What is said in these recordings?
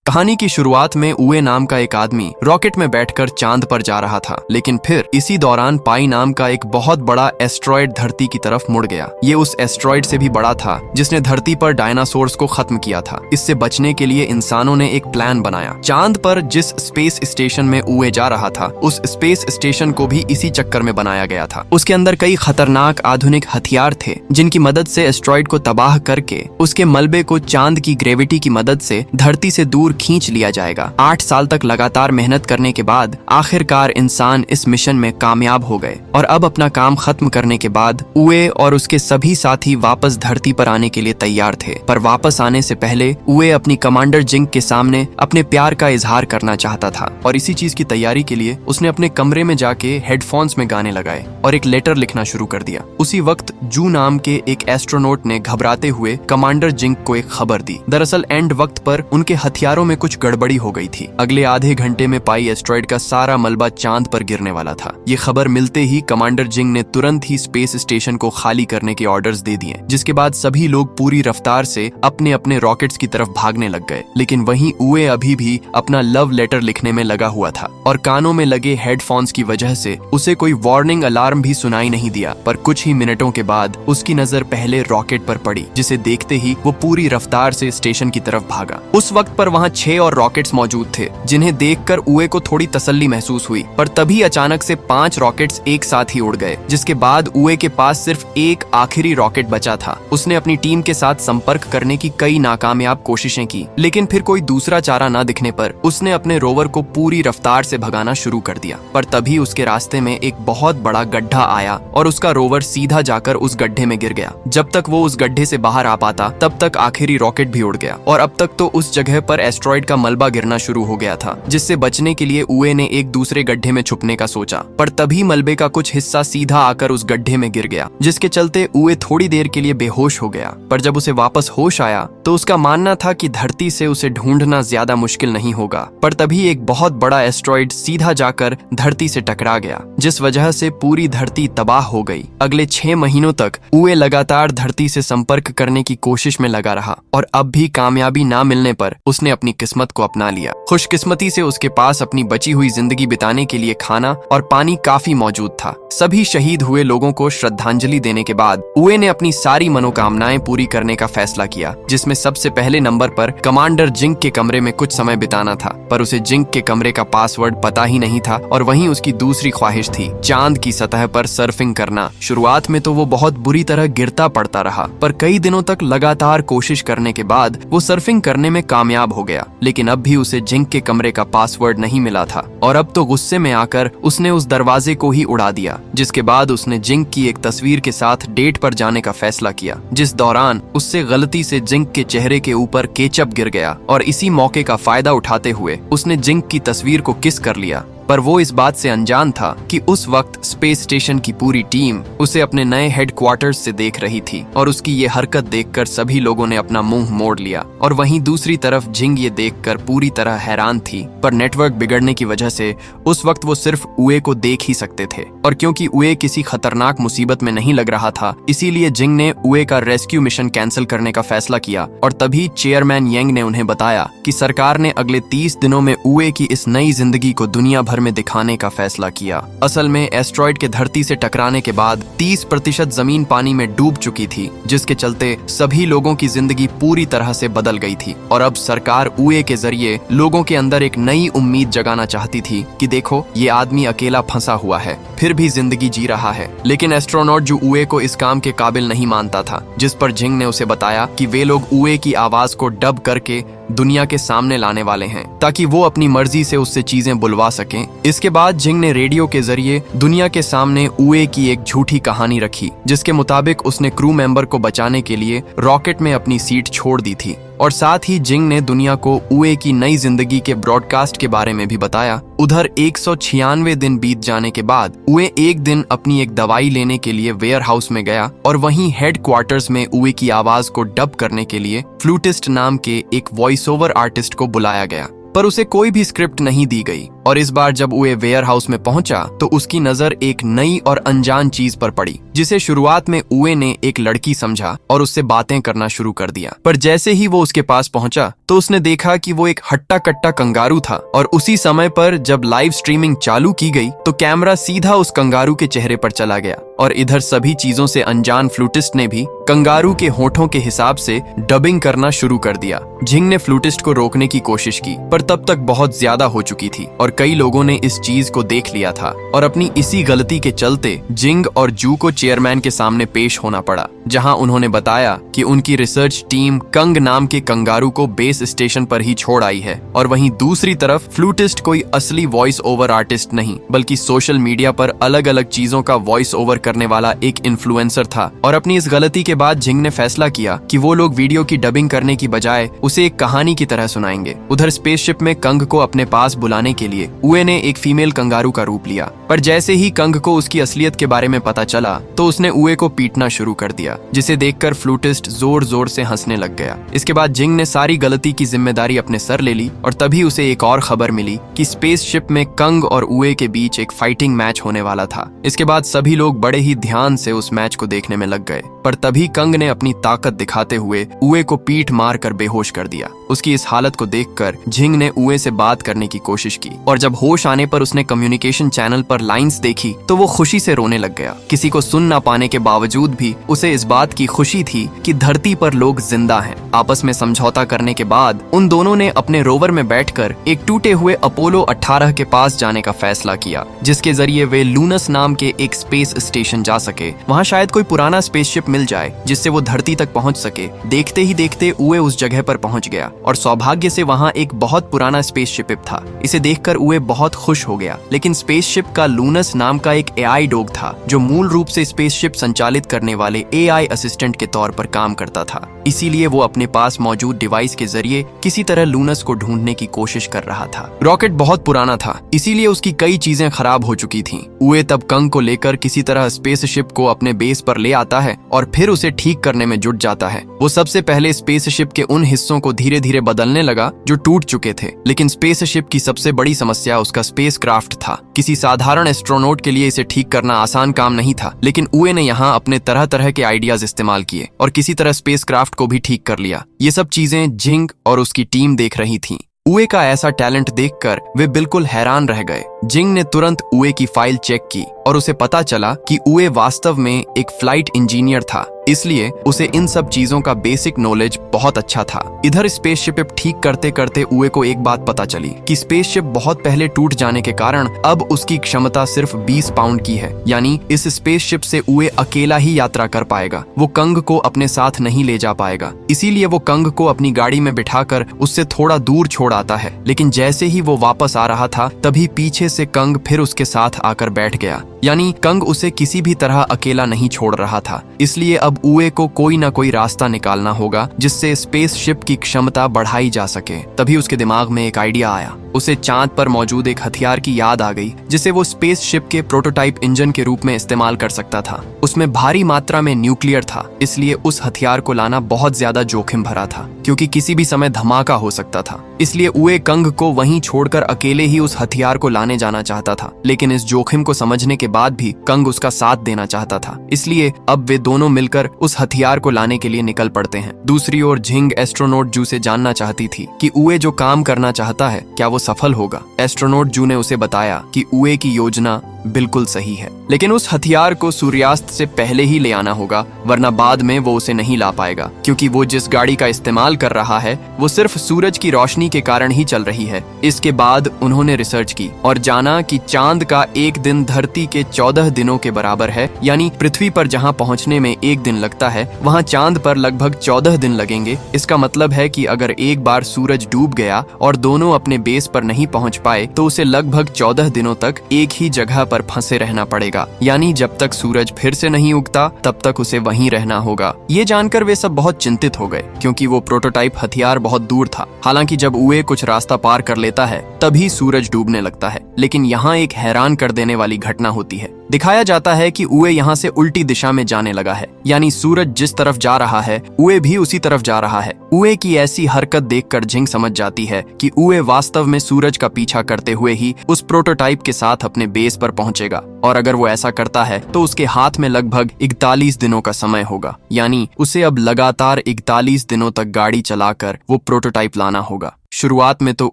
कहानी की शुरुआत में उए नाम का एक आदमी रॉकेट में बैठकर चांद पर जा रहा था, लेकिन फिर इसी दौरान पाई नाम का एक बहुत बड़ा एस्ट्रॉयड धरती की तरफ मुड़ गया। ये उस एस्ट्रॉयड से भी बड़ा था जिसने धरती पर डायनासोर्स को खत्म किया था। इससे बचने के लिए इंसानों ने एक प्लान बनाया। चांद पर जिस स्पेस स्टेशन में उए जा रहा था, उस स्पेस स्टेशन को भी इसी चक्कर में बनाया गया था। उसके अंदर कई खतरनाक आधुनिक हथियार थे जिनकी मदद से एस्ट्रॉयड को तबाह करके उसके मलबे को चांद की ग्रेविटी की मदद से धरती से दूर खींच लिया जाएगा। 8 साल तक लगातार मेहनत करने के बाद आखिरकार इंसान इस मिशन में कामयाब हो गए और अब अपना काम खत्म करने के बाद उए और उसके सभी साथी वापस धरती पर आने के लिए तैयार थे। पर वापस आने से पहले उए अपनी कमांडर जिंक के सामने अपने प्यार का इजहार करना चाहता था और इसी चीज की तैयारी के लिए उसने अपने कमरे में जाके हेडफोन्स में गाने लगाए और एक लेटर लिखना शुरू कर दिया। उसी वक्त जू नाम के एक एस्ट्रोनॉट ने घबराते हुए कमांडर जिंक को एक खबर दी। दरअसल एंड वक्त पर उनके हथियारों में कुछ गड़बड़ी हो गई थी। अगले आधे घंटे में पाई एस्ट्रॉयड का सारा मलबा चांद पर गिरने वाला था। ये खबर मिलते ही कमांडर जिंग ने तुरंत ही स्पेस स्टेशन को खाली करने के ऑर्डर्स दे दिए, जिसके बाद सभी लोग पूरी रफ्तार से अपने अपने रॉकेट्स की तरफ भागने लग गए। लेकिन वहीं उए अभी भी अपना लव लेटर लिखने में लगा हुआ था और कानों में लगे हेडफोन्स की वजह से उसे कोई वार्निंग अलार्म भी सुनाई नहीं दिया। पर कुछ ही मिनटों के बाद उसकी नजर पहले रॉकेट पर पड़ी, जिसे देखते ही वो पूरी रफ्तार से स्टेशन की तरफ भागा। उस वक्त पर वहाँ 6 और रॉकेट्स मौजूद थे, जिन्हें देखकर उए को थोड़ी तसल्ली महसूस हुई। पर तभी अचानक से 5 रॉकेट्स एक साथ ही उड़ गए, जिसके बाद उए के पास सिर्फ एक आखिरी रॉकेट बचा था। उसने अपनी टीम के साथ संपर्क करने की कई नाकामयाब कोशिशें की, लेकिन फिर कोई दूसरा चारा न दिखने पर उसने अपने रोवर को पूरी रफ्तार से भगाना शुरू कर दिया। पर तभी उसके रास्ते में एक बहुत बड़ा गड्ढा आया और उसका रोवर सीधा जाकर उस गड्ढे में गिर गया। जब तक वो उस गड्ढे से बाहर आ पाता, तब तक आखिरी रॉकेट भी उड़ गया और अब तक तो उस जगह पर एस्ट्रॉयड का मलबा गिरना शुरू हो गया था, जिससे बचने के लिए उए ने एक दूसरे गड्ढे में छुपने का सोचा। पर तभी मलबे का कुछ हिस्सा सीधा आकर उस गड्ढे में गिर गया, जिसके चलते उए थोड़ी देर के लिए बेहोश हो गया। पर जब उसे वापस होश आया तो उसका मानना था कि धरती से उसे ढूंढना ज्यादा मुश्किल नहीं होगा। पर तभी एक बहुत बड़ा एस्ट्रॉयड सीधा जाकर धरती से टकरा गया, जिस वजह से पूरी धरती तबाह हो गई। अगले 6 महीनों तक उए लगातार धरती से संपर्क करने की कोशिश में लगा रहा और अब भी कामयाबी ना मिलने पर उसने अपनी किस्मत को अपना लिया। खुशकिस्मती से उसके पास अपनी बची हुई जिंदगी बिताने के लिए खाना और पानी काफी मौजूद था। सभी शहीद हुए लोगों को श्रद्धांजलि देने के बाद उए ने अपनी सारी मनोकामनाएं पूरी करने का फैसला किया, जिसमें सबसे पहले नंबर पर कमांडर जिंक के कमरे में कुछ समय बिताना था। पर उसे जिंक के कमरे का पासवर्ड पता ही नहीं था और वहीं उसकी दूसरी ख्वाहिश थी चांद की सतह पर सर्फिंग करना। शुरुआत में तो वो बहुत बुरी तरह गिरता पड़ता रहा, पर कई दिनों तक लगातार कोशिश करने के बाद वो सर्फिंग करने में कामयाब हो गया। लेकिन अब भी उसे जिंक के कमरे का पासवर्ड नहीं मिला था और अब तो गुस्से में आकर उसने उस दरवाजे को ही उड़ा दिया, जिसके बाद उसने जिंक की एक तस्वीर के साथ डेट पर जाने का फैसला किया, जिस दौरान उससे गलती से जिंक के चेहरे के ऊपर केचप गिर गया और इसी मौके का फायदा उठाते हुए उसने जिंक की तस्वीर को किस कर लिया। पर वो इस बात से अनजान था कि उस वक्त स्पेस स्टेशन की पूरी टीम उसे अपने नए हेडक्वार्टर्स से देख रही थी और उसकी ये हरकत देखकर सभी लोगों ने अपना मुंह मोड़ लिया। और वहीं दूसरी तरफ जिंग ये देखकर पूरी तरह हैरान थी, पर नेटवर्क बिगड़ने की वजह से उस वक्त वो सिर्फ उए को देख ही सकते थे। और क्योंकि उए किसी खतरनाक मुसीबत में नहीं लग रहा था, इसीलिए जिंग ने उए का रेस्क्यू मिशन कैंसिल करने का फैसला किया। और तभी चेयरमैन येंग ने उन्हें बताया कि सरकार ने अगले 30 दिनों में उए की इस नई जिंदगी को दुनिया भर में दिखाने का फैसला किया। असल में एस्ट्रॉयड के धरती से टकराने के बाद 30% जमीन पानी में डूब चुकी थी, जिसके चलते सभी लोगों की जिंदगी पूरी तरह से बदल गई थी। और अब सरकार उए के जरिए लोगों के अंदर एक नई उम्मीद जगाना चाहती थी कि देखो, ये आदमी अकेला फंसा हुआ है, फिर भी जिंदगी जी रहा है। लेकिन एस्ट्रोनॉट जो उए को इस काम के काबिल नहीं मानता था, जिस पर जिंग ने उसे बताया कि वे लोग उए की आवाज को डब करके दुनिया के सामने लाने वाले हैं, ताकि वो अपनी मर्जी से उससे चीजें बुलवा सकें। इसके बाद जिंग ने रेडियो के जरिए दुनिया के सामने उए की एक झूठी कहानी रखी, जिसके मुताबिक उसने क्रू मेंबर को बचाने के लिए रॉकेट में अपनी सीट छोड़ दी थी। और साथ ही जिंग ने दुनिया को उए की नई जिंदगी के ब्रॉडकास्ट के बारे में भी बताया। उधर 196 दिन बीत जाने के बाद उए एक दिन अपनी एक दवाई लेने के लिए वेयर हाउस में गया और वहीं हेडक्वार्टर्स में उए की आवाज को डब करने के लिए फ्लूटिस्ट नाम के एक वॉइस ओवर आर्टिस्ट को बुलाया गया। पर उसे कोई भी स्क्रिप्ट नहीं दी गई और इस बार जब उए वेयर हाउस में पहुंचा तो उसकी नजर एक नई और अनजान चीज पर पड़ी, जिसे शुरुआत में उए ने एक लड़की समझा और उससे बातें करना शुरू कर दिया। पर जैसे ही वो उसके पास पहुंचा तो उसने देखा कि वो एक हट्टा कट्टा कंगारू था, और उसी समय पर जब लाइव स्ट्रीमिंग चालू की गई तो कैमरा सीधा उस कंगारू के चेहरे पर चला गया, और इधर सभी चीजों से अनजान फ्लूटिस्ट ने भी कंगारू के होठों के हिसाब से डबिंग करना शुरू कर दिया। जिंग ने फ्लूटिस्ट को रोकने की कोशिश की, पर तब तक बहुत ज्यादा हो चुकी थी और कई लोगों ने इस चीज को देख लिया था, और अपनी इसी गलती के चलते जिंग और जू को चेयरमैन के सामने पेश होना पड़ा, जहां उन्होंने बताया कि उनकी रिसर्च टीम कंग नाम के कंगारू को बेस स्टेशन पर ही छोड़ आई है, और वहीं दूसरी तरफ फ्लूटिस्ट कोई असली वॉइस ओवर आर्टिस्ट नहीं बल्कि सोशल मीडिया पर अलग अलग चीजों का वॉइस ओवर करने वाला एक इन्फ्लुएंसर था। और अपनी इस गलती के बाद जिंग ने फैसला किया कि वो लोग वीडियो की डबिंग करने की बजाय उसे एक कहानी की तरह सुनाएंगे। उधर स्पेसशिप में कंग को अपने पास बुलाने के लिए उए ने एक फीमेल कंगारू का रूप लिया, पर जैसे ही कंग को उसकी असलियत के बारे में पता चला तो उसने उए को पीटना शुरू कर दिया, जिसे देखकर फ्लूटिस्ट जोर जोर से हंसने लग गया। इसके बाद जिंग ने सारी गलती की जिम्मेदारी अपने सर ले ली, और तभी उसे एक और खबर मिली कि स्पेसशिप में कंग और उए के बीच एक फाइटिंग मैच होने वाला था। इसके बाद सभी लोग बड़े ही ध्यान से उस मैच को देखने में लग गए, पर तभी कंग ने अपनी ताकत दिखाते हुए उए को पीठ मार कर बेहोश कर दिया। उसकी इस हालत को देखकर जिंग ने उए से बात करने की कोशिश की, और जब होश आने पर उसने कम्युनिकेशन चैनल पर लाइंस देखी तो वो खुशी से रोने लग गया। किसी को सुन ना पाने के बावजूद भी उसे इस बात की खुशी थी कि धरती पर लोग जिंदा हैं। आपस में समझौता करने के बाद उन दोनों ने अपने रोवर में बैठकर एक टूटे हुए अपोलो 18 के पास जाने का फैसला किया, जिसके जरिए वे लूनस नाम के एक स्पेस स्टेशन जा सके। वहाँ शायद कोई पुराना स्पेसशिप मिल जाए जिससे वो धरती तक पहुंच सके। देखते ही देखते उए उस जगह पर पहुंच गया, और सौभाग्य से वहाँ एक बहुत पुराना स्पेसशिप था। इसे देखकर उए बहुत खुश हो गया, लेकिन स्पेसशिप का लूनस नाम का एक एआई डॉग था जो मूल रूप से स्पेसशिप संचालित करने वाले एआई असिस्टेंट के तौर पर काम करता था। इसीलिए वो अपने पास मौजूद डिवाइस के जरिए किसी तरह लूनस को ढूंढने की कोशिश कर रहा था। रॉकेट बहुत पुराना था, इसीलिए उसकी कई चीजें खराब हो चुकी थीं। उए तब कंग को लेकर किसी तरह स्पेसशिप को अपने बेस पर ले आता है और फिर उसे ठीक करने में जुट जाता है। वो सबसे पहले स्पेसशिप के उन हिस्सों को धीरे धीरे बदलने लगा जो टूट चुके थे, लेकिन स्पेसशिप की सबसे बड़ी समस्या उसका स्पेसक्राफ्ट था। किसी साधारण एस्ट्रोनॉट के लिए इसे ठीक करना आसान काम नहीं था, लेकिन उए ने यहाँ अपने तरह तरह के आइडियाज इस्तेमाल किए और किसी तरह स्पेसक्राफ्ट को भी ठीक कर लिया। ये सब चीजें जिंग और उसकी टीम देख रही थी। उए का ऐसा टैलेंट देखकर वे बिल्कुल हैरान रह गए। जिंग ने तुरंत उए की फाइल चेक की और उसे पता चला कि उए वास्तव में एक फ्लाइट इंजीनियर था, इसलिए उसे इन सब चीजों का बेसिक नॉलेज बहुत अच्छा था। इधर स्पेसशिप ठीक करते करते उए को एक बात पता चली कि स्पेसशिप बहुत पहले टूट जाने के कारण अब उसकी क्षमता सिर्फ 20 पाउंड की है, यानी इस स्पेसशिप से उए अकेला ही यात्रा कर पाएगा। वो कंग को अपने साथ नहीं ले जा पाएगा, इसीलिए वो कंग को अपनी गाड़ी में बिठाकर उससे थोड़ा दूर छोड़ आता है। लेकिन जैसे ही वो वापस आ रहा था तभी पीछे से कंग फिर उसके साथ आकर बैठ गया, यानी कंग उसे किसी भी तरह अकेला नहीं छोड़ रहा था। इसलिए अब उए को कोई ना कोई रास्ता निकालना होगा जिससे स्पेसशिप की क्षमता बढ़ाई जा सके। तभी उसके दिमाग में एक आइडिया आया। उसे चांद पर मौजूद एक हथियार की याद आ गई जिसे वो स्पेसशिप के प्रोटोटाइप इंजन के रूप में इस्तेमाल कर सकता था। उसमें भारी मात्रा में न्यूक्लियर था, इसलिए उस हथियार को लाना बहुत ज्यादा जोखिम भरा था क्योंकि किसी भी समय धमाका हो सकता था। इसलिए उए कंग को वहीं छोड़कर अकेले ही उस हथियार को लाने जाना चाहता था, लेकिन इस जोखिम को समझने के बाद भी कंग उसका साथ देना चाहता था। इसलिए अब वे दोनों मिलकर उस हथियार को लाने के लिए निकल पड़ते हैं। दूसरी ओर जिंग एस्ट्रोनॉट जू से जानना चाहती थी कि उए जो काम करना चाहता है क्या वो सफल होगा। एस्ट्रोनॉट जू ने उसे बताया कि उए की योजना बिल्कुल सही है, लेकिन उस हथियार को सूर्यास्त से पहले ही ले आना होगा, वरना बाद में वो उसे नहीं ला पाएगा, क्योंकि वो जिस गाड़ी का इस्तेमाल कर रहा है वो सिर्फ सूरज की रोशनी के कारण ही चल रही है। इसके बाद उन्होंने रिसर्च की और जाना कि चांद का एक दिन धरती के 14 दिनों के बराबर है, यानी पृथ्वी पर जहाँ पहुँचने में एक दिन लगता है वहाँ चांद पर लगभग 14 दिन लगेंगे। इसका मतलब है कि अगर एक बार सूरज डूब गया और दोनों अपने बेस पर नहीं पहुँच पाए तो उसे लगभग 14 दिनों तक एक ही जगह पर फंसे रहना पड़ेगा, यानी जब तक सूरज फिर से नहीं उगता तब तक उसे वहीं रहना होगा। ये जानकर वे सब बहुत चिंतित हो गए क्योंकि वो प्रोटोटाइप हथियार बहुत दूर था। हालांकि जब उए कुछ रास्ता पार कर लेता है तभी सूरज डूबने लगता है, लेकिन यहाँ एक हैरान कर देने वाली घटना होती है। दिखाया जाता है कि उए यहाँ से उल्टी दिशा में जाने लगा है, यानी सूरज जिस तरफ जा रहा है उए भी उसी तरफ जा रहा है। उए की ऐसी हरकत देखकर झिंग समझ जाती है कि उए वास्तव में सूरज का पीछा करते हुए ही उस प्रोटोटाइप के साथ अपने बेस पर पहुंचेगा, और अगर वो ऐसा करता है तो उसके हाथ में लगभग 41 दिनों का समय होगा, यानी उसे अब लगातार 41 दिनों तक गाड़ी चलाकर वो प्रोटोटाइप लाना होगा। शुरुआत में तो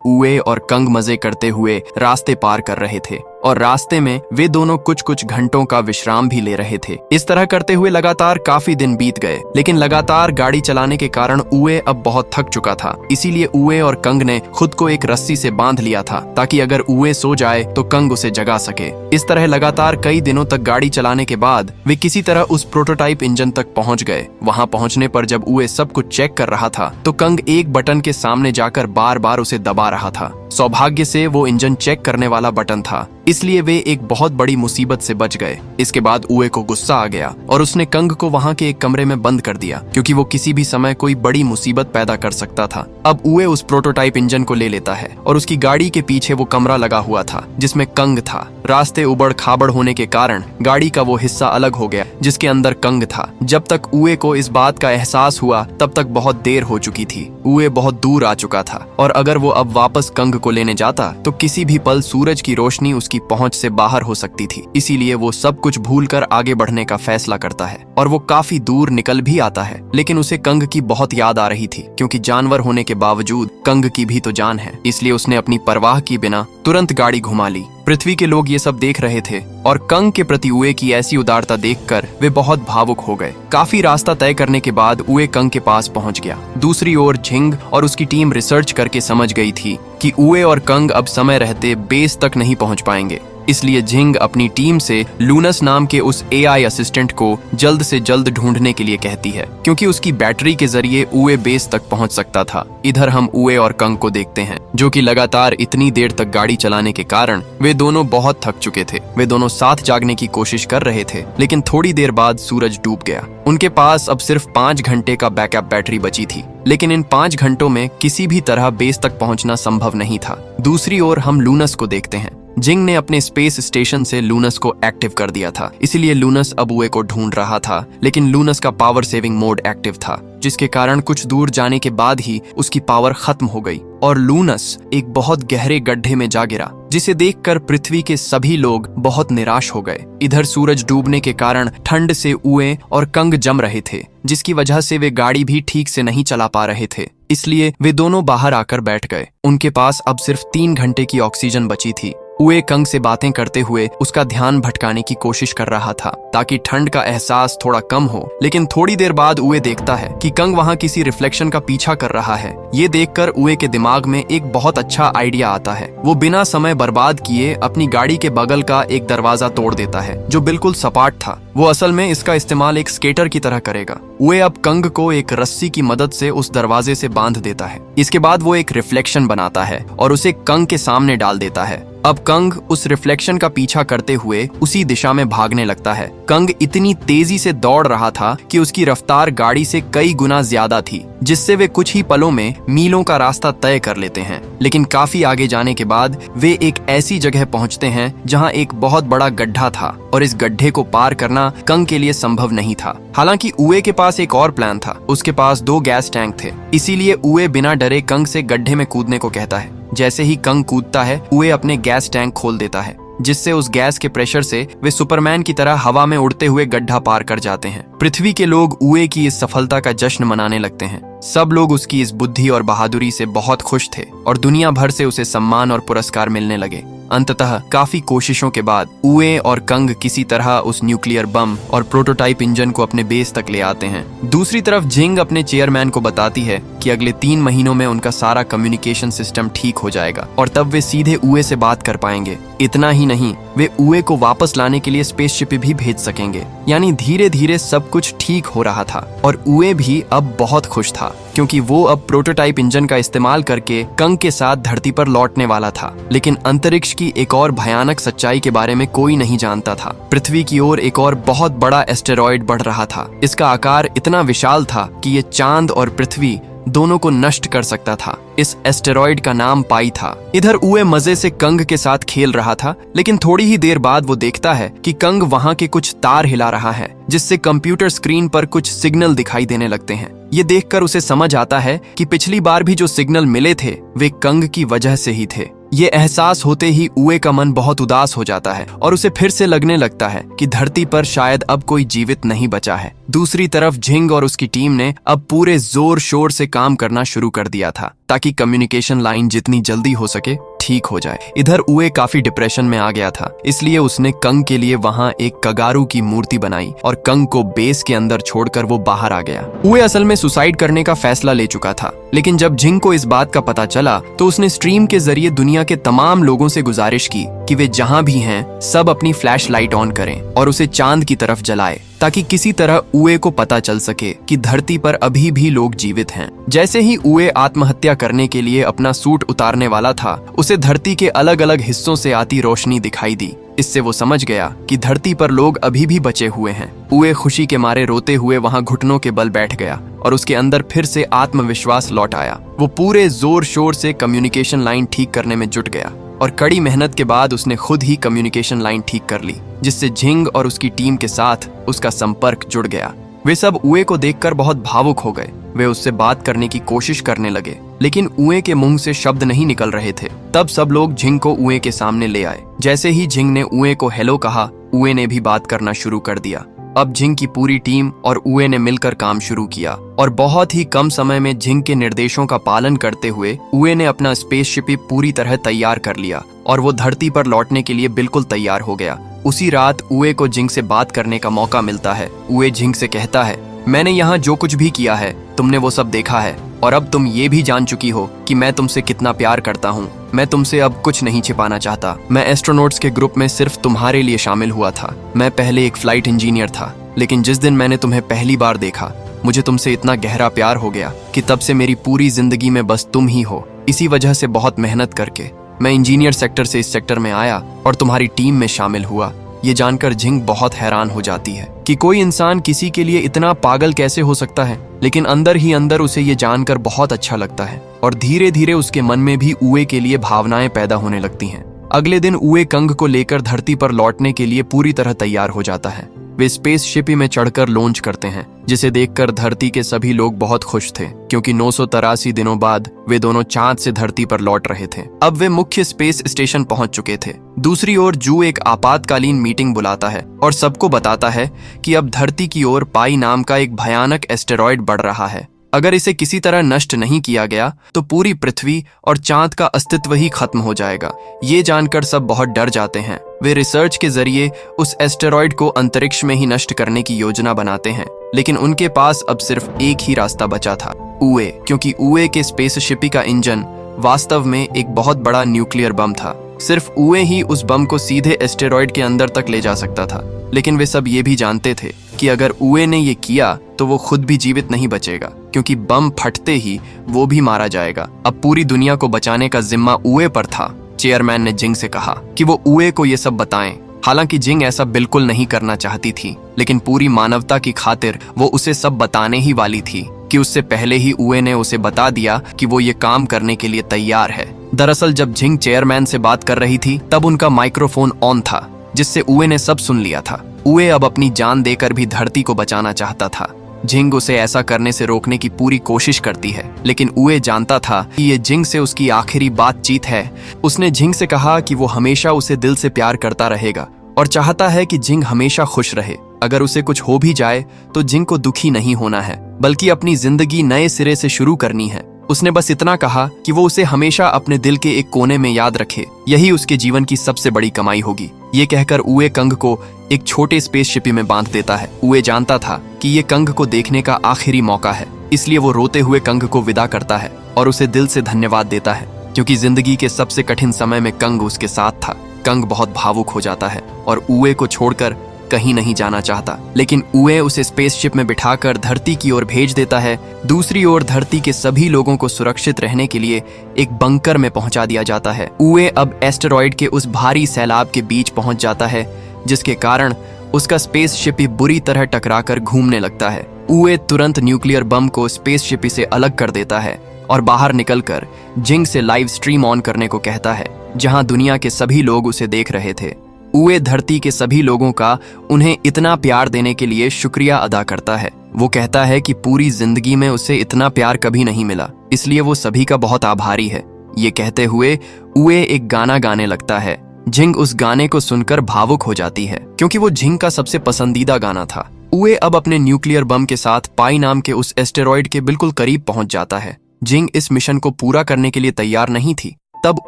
उए और कंग मजे करते हुए रास्ते पार कर रहे थे, और रास्ते में वे दोनों कुछ कुछ घंटों का विश्राम भी ले रहे थे। इस तरह करते हुए लगातार काफी दिन बीत गए, लेकिन लगातार गाड़ी चलाने के कारण उए अब बहुत थक चुका था। इसीलिए उए और कंग ने खुद को एक रस्सी से बांध लिया था, ताकि अगर उए सो जाए तो कंग उसे जगा सके। इस तरह लगातार कई दिनों तक गाड़ी चलाने के बाद वे किसी तरह उस प्रोटोटाइप इंजन तक पहुंच गए। वहां पहुंचने पर जब उए सब कुछ चेक कर रहा था तो कंग एक बटन के सामने जाकर बार बार उसे दबा रहा था। सौभाग्य से वो इंजन चेक करने वाला बटन था, इसलिए वे एक बहुत बड़ी मुसीबत से बच गए। इसके बाद उए को गुस्सा आ गया और उसने कंग को वहां के एक कमरे में बंद कर दिया, क्योंकि वो किसी भी समय कोई बड़ी मुसीबत पैदा कर सकता था। अब उए उस प्रोटोटाइप इंजन को ले लेता है और उसकी गाड़ी के पीछे वो कमरा लगा हुआ था जिसमें कंग था। रास्ते उबड़ खाबड़ होने के कारण गाड़ी का वो हिस्सा अलग हो गया जिसके अंदर कंग था। जब तक उए को इस बात का एहसास हुआ तब तक बहुत देर हो चुकी थी। उए बहुत दूर आ चुका था, और अगर वो अब वापस कंग को लेने जाता तो किसी भी पल सूरज की रोशनी उसकी पहुंच से बाहर हो सकती थी। इसीलिए वो सब कुछ भूलकर आगे बढ़ने का फैसला करता है, और वो काफी दूर निकल भी आता है। लेकिन उसे कंग की बहुत याद आ रही थी, क्योंकि जानवर होने के बावजूद कंग की भी तो जान है। इसलिए उसने अपनी परवाह किए बिना तुरंत गाड़ी घुमा ली। पृथ्वी के लोग ये सब देख रहे थे, और कंग के प्रति उए की ऐसी उदारता देखकर वे बहुत भावुक हो गए। काफी रास्ता तय करने के बाद उए कंग के पास पहुंच गया। दूसरी ओर झिंग और उसकी टीम रिसर्च करके समझ गई थी कि उए और कंग अब समय रहते बेस तक नहीं पहुंच पाएंगे। इसलिए झिंग अपनी टीम से लूनस नाम के उस एआई असिस्टेंट को जल्द से जल्द ढूंढने के लिए कहती है, क्योंकि उसकी बैटरी के जरिए उए बेस तक पहुंच सकता था। इधर हम उए और कंग को देखते हैं, जो कि लगातार इतनी देर तक गाड़ी चलाने के कारण वे दोनों बहुत थक चुके थे। वे दोनों साथ जागने की कोशिश कर रहे थे, लेकिन थोड़ी देर बाद सूरज डूब गया। उनके पास अब सिर्फ 5 घंटे का बैकअप बैटरी बची थी, लेकिन इन 5 घंटों में किसी भी तरह बेस तक पहुंचना संभव नहीं था। दूसरी ओर हम लूनस को देखते हैं। जिंग ने अपने स्पेस स्टेशन से लूनस को एक्टिव कर दिया था, इसलिए लूनस अब उए को ढूंढ रहा था। लेकिन लूनस का पावर सेविंग मोड एक्टिव था, जिसके कारण कुछ दूर जाने के बाद ही उसकी पावर खत्म हो गई और लूनस एक बहुत गहरे गड्ढे में जा गिरा, जिसे देखकर पृथ्वी के सभी लोग बहुत निराश हो गए। इधर सूरज डूबने के कारण ठंड से उए और कंग जम रहे थे, जिसकी वजह से वे गाड़ी भी ठीक से नहीं चला पा रहे थे। इसलिए वे दोनों बाहर आकर बैठ गए। उनके पास अब सिर्फ 3 घंटे की ऑक्सीजन बची थी। उए कंग से बातें करते हुए उसका ध्यान भटकाने की कोशिश कर रहा था, ताकि ठंड का एहसास थोड़ा कम हो। लेकिन थोड़ी देर बाद उए देखता है कि कंग वहां किसी रिफ्लेक्शन का पीछा कर रहा है। ये देखकर उए के दिमाग में एक बहुत अच्छा आइडिया आता है। वो बिना समय बर्बाद किए अपनी गाड़ी के बगल का एक दरवाजा तोड़ देता है, जो बिल्कुल सपाट था। वो असल में इसका इस्तेमाल एक स्केटर की तरह करेगा। उए अब कंग को एक रस्सी की मदद से उस दरवाजे से बांध देता है। इसके बाद वो एक रिफ्लेक्शन बनाता है और उसे कंग के सामने डाल देता है। अब कंग उस रिफ्लेक्शन का पीछा करते हुए उसी दिशा में भागने लगता है। कंग इतनी तेजी से दौड़ रहा था कि उसकी रफ्तार गाड़ी से कई गुना ज्यादा थी, जिससे वे कुछ ही पलों में मीलों का रास्ता तय कर लेते हैं। लेकिन काफी आगे जाने के बाद वे एक ऐसी जगह पहुंचते हैं जहां एक बहुत बड़ा गड्ढा था, और इस गड्ढे को पार करना कंग के लिए संभव नहीं था। हालांकि उए के पास एक और प्लान था। उसके पास 2 गैस टैंक थे, इसीलिए उए बिना डरे कंग से गड्ढे में कूदने को कहता है। जैसे ही कंग कूदता है, उए अपने गैस टैंक खोल देता है, जिससे उस गैस के प्रेशर से वे सुपरमैन की तरह हवा में उड़ते हुए गड्ढा पार कर जाते हैं। पृथ्वी के लोग उए की इस सफलता का जश्न मनाने लगते हैं। सब लोग उसकी इस बुद्धि और बहादुरी से बहुत खुश थे, और दुनिया भर से उसे सम्मान और पुरस्कार मिलने लगे। अंततः काफी कोशिशों के बाद उए और कंग किसी तरह उस न्यूक्लियर बम और प्रोटोटाइप इंजन को अपने बेस तक ले आते हैं। दूसरी तरफ झिंग अपने चेयरमैन को बताती है कि अगले 3 महीनों में उनका सारा कम्युनिकेशन सिस्टम ठीक हो जाएगा, और तब वे सीधे उए से बात कर पाएंगे। इतना ही नहीं, वे उए को वापस लाने के लिए स्पेसशिप भी भेज सकेंगे। यानी धीरे धीरे सब कुछ ठीक हो रहा था, और उए भी अब बहुत खुश था, क्योंकि वो अब प्रोटोटाइप इंजन का इस्तेमाल करके कंग के साथ धरती पर लौटने वाला था। लेकिन अंतरिक्ष की एक और भयानक सच्चाई के बारे में कोई नहीं जानता था। पृथ्वी की ओर एक और बहुत बड़ा एस्टेरॉयड बढ़ रहा था। इसका आकार इतना विशाल था कि ये चांद और पृथ्वी दोनों को नष्ट कर सकता था। इस एस्टेरॉयड का नाम पाई था। इधर उए मजे से कंग के साथ खेल रहा था, लेकिन थोड़ी ही देर बाद वो देखता है कि कंग वहां के कुछ तार हिला रहा है, जिससे कंप्यूटर स्क्रीन पर कुछ सिग्नल दिखाई देने लगते हैं। ये देखकर उसे समझ आता है कि पिछली बार भी जो सिग्नल मिले थे वे कंग की वजह से ही थे। ये एहसास होते ही उए का मन बहुत उदास हो जाता है और उसे फिर से लगने लगता है कि धरती पर शायद अब कोई जीवित नहीं बचा है। दूसरी तरफ झिंग और उसकी टीम ने अब पूरे जोर शोर से काम करना शुरू कर दिया था ताकि कम्युनिकेशन लाइन जितनी जल्दी हो सके ठीक हो जाए। इधर उए काफी डिप्रेशन में आ गया था, इसलिए उसने कंग के लिए वहां एक कगारू की मूर्ति बनाई और कंग को बेस के अंदर छोड़कर वो बाहर आ गया। उए असल में सुसाइड करने का फैसला ले चुका था, लेकिन जब झिंग को इस बात का पता चला तो उसने स्ट्रीम के जरिए दुनिया के तमाम लोगों से गुजारिश की कि वे जहां भी हैं सब अपनी फ्लैश लाइट ऑन करें और उसे चांद की तरफ जलाए, ताकि किसी तरह उए को पता चल सके कि धरती पर अभी भी लोग जीवित हैं। जैसे ही उए आत्महत्या करने के लिए अपना सूट उतारने वाला था, उसे धरती के अलग अलग हिस्सों से आती रोशनी दिखाई दी। इससे वो समझ गया कि धरती पर लोग अभी भी बचे हुए हैं। उए खुशी के मारे रोते हुए वहां घुटनों के बल बैठ गया और उसके अंदर फिर से आत्मविश्वास लौट आया। वो पूरे जोर शोर से कम्युनिकेशन लाइन ठीक करने में जुट गया और कड़ी मेहनत के बाद उसने खुद ही कम्युनिकेशन लाइन ठीक कर ली, जिससे झिंग और उसकी टीम के साथ उसका संपर्क जुड़ गया। वे सब उए को देखकर बहुत भावुक हो गए। वे उससे बात करने की कोशिश करने लगे, लेकिन उए के मुंह से शब्द नहीं निकल रहे थे। तब सब लोग झिंग को उए के सामने ले आए। जैसे ही झिंग ने उए को हेलो कहा, उए ने भी बात करना शुरू कर दिया। अब झिंग की पूरी टीम और उए ने मिलकर काम शुरू किया और बहुत ही कम समय में झिंग के निर्देशों का पालन करते हुए उए ने अपना स्पेसशिप पूरी तरह तैयार कर लिया और वो धरती पर लौटने के लिए बिल्कुल तैयार हो गया। उसी रात उए को झिंग से बात करने का मौका मिलता है। उए झिंग से कहता है, मैंने यहाँ जो कुछ भी किया है तुमने वो सब देखा है और अब तुम ये भी जान चुकी हो कि मैं तुमसे कितना प्यार करता हूँ। मैं तुमसे अब कुछ नहीं छिपाना चाहता। मैं एस्ट्रोनॉट्स के ग्रुप में सिर्फ तुम्हारे लिए शामिल हुआ था। मैं पहले एक फ्लाइट इंजीनियर था, लेकिन जिस दिन मैंने तुम्हें पहली बार देखा मुझे तुमसे इतना गहरा प्यार हो गया कि तब से मेरी पूरी जिंदगी में बस तुम ही हो। इसी वजह से बहुत मेहनत करके मैं इंजीनियर सेक्टर से इस सेक्टर में आया और तुम्हारी टीम में शामिल हुआ। ये जानकर झिंग बहुत हैरान हो जाती है कि कोई इंसान किसी के लिए इतना पागल कैसे हो सकता है, लेकिन अंदर ही अंदर उसे ये जानकर बहुत अच्छा लगता है और धीरे धीरे उसके मन में भी उए के लिए भावनाएं पैदा होने लगती हैं। अगले दिन उए कंग को लेकर धरती पर लौटने के लिए पूरी तरह तैयार हो जाता है। वे स्पेसशिप में चढ़कर लॉन्च करते हैं, जिसे देखकर धरती के सभी लोग बहुत खुश थे, क्योंकि 983 दिनों बाद वे दोनों चांद से धरती पर लौट रहे थे। अब वे मुख्य स्पेस स्टेशन पहुंच चुके थे। दूसरी ओर जू एक आपातकालीन मीटिंग बुलाता है और सबको बताता है कि अब धरती की ओर पाई नाम का एक भयानक एस्टेरॉयड बढ़ रहा है। अगर इसे किसी तरह नष्ट नहीं किया गया तो पूरी पृथ्वी और चांद का अस्तित्व ही खत्म हो जाएगा। ये जानकर सब बहुत डर जाते हैं। वे रिसर्च के जरिए उस एस्टेरॉयड को अंतरिक्ष में ही नष्ट करने की योजना बनाते हैं, लेकिन उनके पास अब सिर्फ एक ही रास्ता बचा था, उए, क्योंकि उए के स्पेसशिप का इंजन वास्तव में एक बहुत बड़ा न्यूक्लियर बम था। सिर्फ उए ही उस बम को सीधे एस्टेरॉयड के अंदर तक ले जा सकता था, लेकिन वे सब ये भी जानते थे कि अगर उए ने ये किया तो वो खुद भी जीवित नहीं बचेगा, क्योंकि बम फटते ही वो भी मारा जाएगा। अब पूरी दुनिया को बचाने का जिम्मा उए पर था। चेयरमैन ने जिंग से कहा कि वो उए को ये सब बताएं। हालांकि जिंग ऐसा बिल्कुल नहीं करना चाहती थी, लेकिन पूरी मानवता की खातिर वो उसे सब बताने ही वाली थी कि उससे पहले ही उए ने उसे बता दिया कि वो ये काम करने के लिए तैयार है। दरअसल जब जिंग चेयरमैन से बात कर रही थी तब उनका माइक्रोफोन ऑन था, जिससे उए ने सब सुन लिया था। उए अब अपनी जान देकर भी धरती को बचाना चाहता था। जिंग उसे ऐसा करने से रोकने की पूरी कोशिश करती है, लेकिन उए जानता था कि ये जिंग से उसकी आखिरी बातचीत है। उसने जिंग से कहा कि वो हमेशा उसे दिल से प्यार करता रहेगा और चाहता है कि जिंग हमेशा खुश रहे। अगर उसे कुछ हो भी जाए तो जिंग को दुखी नहीं होना है, बल्कि अपनी जिंदगी नए सिरे से शुरू करनी है। उसने बस इतना कहा कि वो उसे हमेशा अपने दिल के एक कोने में याद रखे, यही उसके जीवन की सबसे बड़ी कमाई होगी। ये कहकर उए कंग को एक छोटे स्पेसशिप में बांध देता है। उए जानता था कि ये कंग को देखने का आखिरी मौका है, इसलिए वो रोते हुए कंग को विदा करता है और उसे दिल से धन्यवाद देता है, क्योंकि जिंदगी के सबसे कठिन समय में कंग उसके साथ था। कंग बहुत भावुक हो जाता है और उए को छोड़कर कहीं नहीं जाना चाहता, लेकिन उए उसे स्पेसशिप में बिठाकर धरती की ओर भेज देता है। दूसरी ओर धरती के सभी लोगों को सुरक्षित रहने के लिए एक बंकर में पहुंचा दिया जाता है। उए अब एस्टेरॉयड के उस भारी सैलाब के बीच पहुंच जाता है, जिसके कारण उसका स्पेसशिप बुरी तरह टकराकर घूमने लगता है। उए तुरंत न्यूक्लियर बम को स्पेसशिप से अलग कर देता है और बाहर निकलकर जिंग से लाइव स्ट्रीम ऑन करने को कहता है, जहां दुनिया के सभी लोग उसे देख रहे थे। उए धरती के सभी लोगों का उन्हें इतना प्यार देने के लिए शुक्रिया अदा करता है। वो कहता है कि पूरी जिंदगी में उसे इतना प्यार कभी नहीं मिला, इसलिए वो सभी का बहुत आभारी है। ये कहते हुए उए एक गाना गाने लगता है। जिंग उस गाने को सुनकर भावुक हो जाती है, क्योंकि वो जिंग का सबसे पसंदीदा गाना था। उए अब अपने न्यूक्लियर बम के साथ पाई नाम के उस एस्टेरॉयड के बिल्कुल करीब पहुंच जाता है। जिंग इस मिशन को पूरा करने के लिए तैयार नहीं थी। तब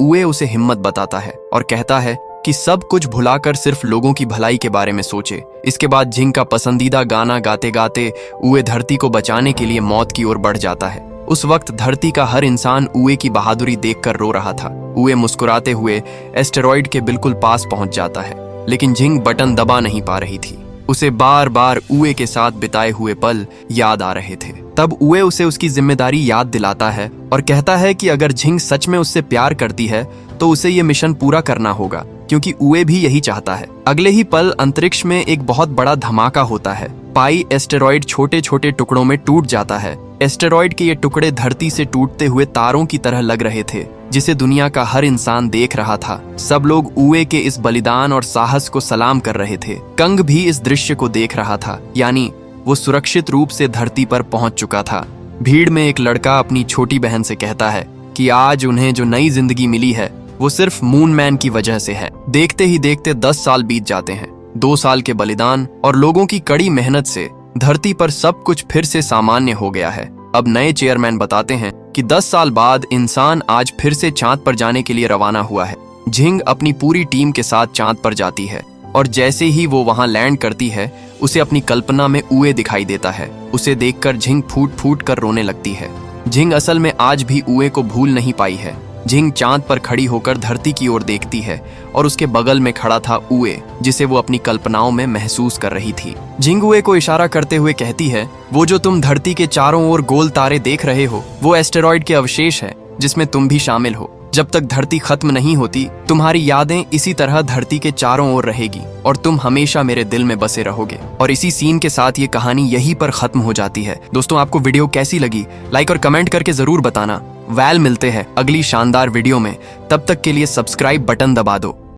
उए उसे हिम्मत बताता है और कहता है कि सब कुछ भुलाकर सिर्फ लोगों की भलाई के बारे में सोचे। इसके बाद जिंग का पसंदीदा गाना गाते गाते उए धरती को बचाने के लिए मौत की ओर बढ़ जाता है। उस वक्त धरती का हर इंसान उए की बहादुरी देखकर रो रहा था। उए मुस्कुराते हुए एस्टेरॉयड के बिल्कुल पास पहुंच जाता है, लेकिन जिंग बटन दबा नहीं पा रही थी। उसे बार बार उए के साथ बिताए हुए पल याद आ रहे थे। तब उए उसे उसकी जिम्मेदारी याद दिलाता है और कहता है कि अगर जिंग सच में उससे प्यार करती है तो उसे ये मिशन पूरा करना होगा, क्योंकि उए भी यही चाहता है। अगले ही पल अंतरिक्ष में एक बहुत बड़ा धमाका होता है। पाई एस्टेरॉयड छोटे छोटे टुकड़ों में टूट जाता है। एस्टेरॉयड के ये टुकड़े धरती से टूटते हुए तारों की तरह लग रहे थे, जिसे दुनिया का हर इंसान देख रहा था। सब लोग उए के इस बलिदान और साहस को सलाम कर रहे थे। कंग भी इस दृश्य को देख रहा था, यानी वो सुरक्षित रूप से धरती पर पहुंच चुका था। भीड़ में एक लड़का अपनी छोटी बहन से कहता है कि आज उन्हें जो नई जिंदगी मिली है वो सिर्फ मून मैन की वजह से है। देखते ही देखते 10 साल बीत जाते हैं। 2 साल के बलिदान और लोगों की कड़ी मेहनत से धरती पर सब कुछ फिर से सामान्य हो गया है। अब नए चेयरमैन बताते हैं कि 10 साल बाद इंसान आज फिर से चांद पर जाने के लिए रवाना हुआ है। जिंग अपनी पूरी टीम के साथ चांद पर जाती है और जैसे ही वो वहां लैंड करती है, उसे अपनी कल्पना में उए दिखाई देता है। उसे देखकर जिंग फूट फूट कर रोने लगती है। जिंग असल में आज भी उए को भूल नहीं पाई है। जिंग चांद पर खड़ी होकर धरती की ओर देखती है और उसके बगल में खड़ा था उए, जिसे वो अपनी कल्पनाओं में महसूस कर रही थी। जिंग उए को इशारा करते हुए कहती है, वो जो तुम धरती के चारों ओर गोल तारे देख रहे हो वो एस्टेरॉयड के अवशेष है, जिसमें तुम भी शामिल हो। जब तक धरती खत्म नहीं होती, तुम्हारी यादें इसी तरह धरती के चारों ओर रहेगी और तुम हमेशा मेरे दिल में बसे रहोगे। और इसी सीन के साथ ये कहानी यहीं पर खत्म हो जाती है। दोस्तों, आपको वीडियो कैसी लगी लाइक और कमेंट करके जरूर बताना। मिलते हैं अगली शानदार वीडियो में। तब तक के लिए सब्सक्राइब बटन दबा दो।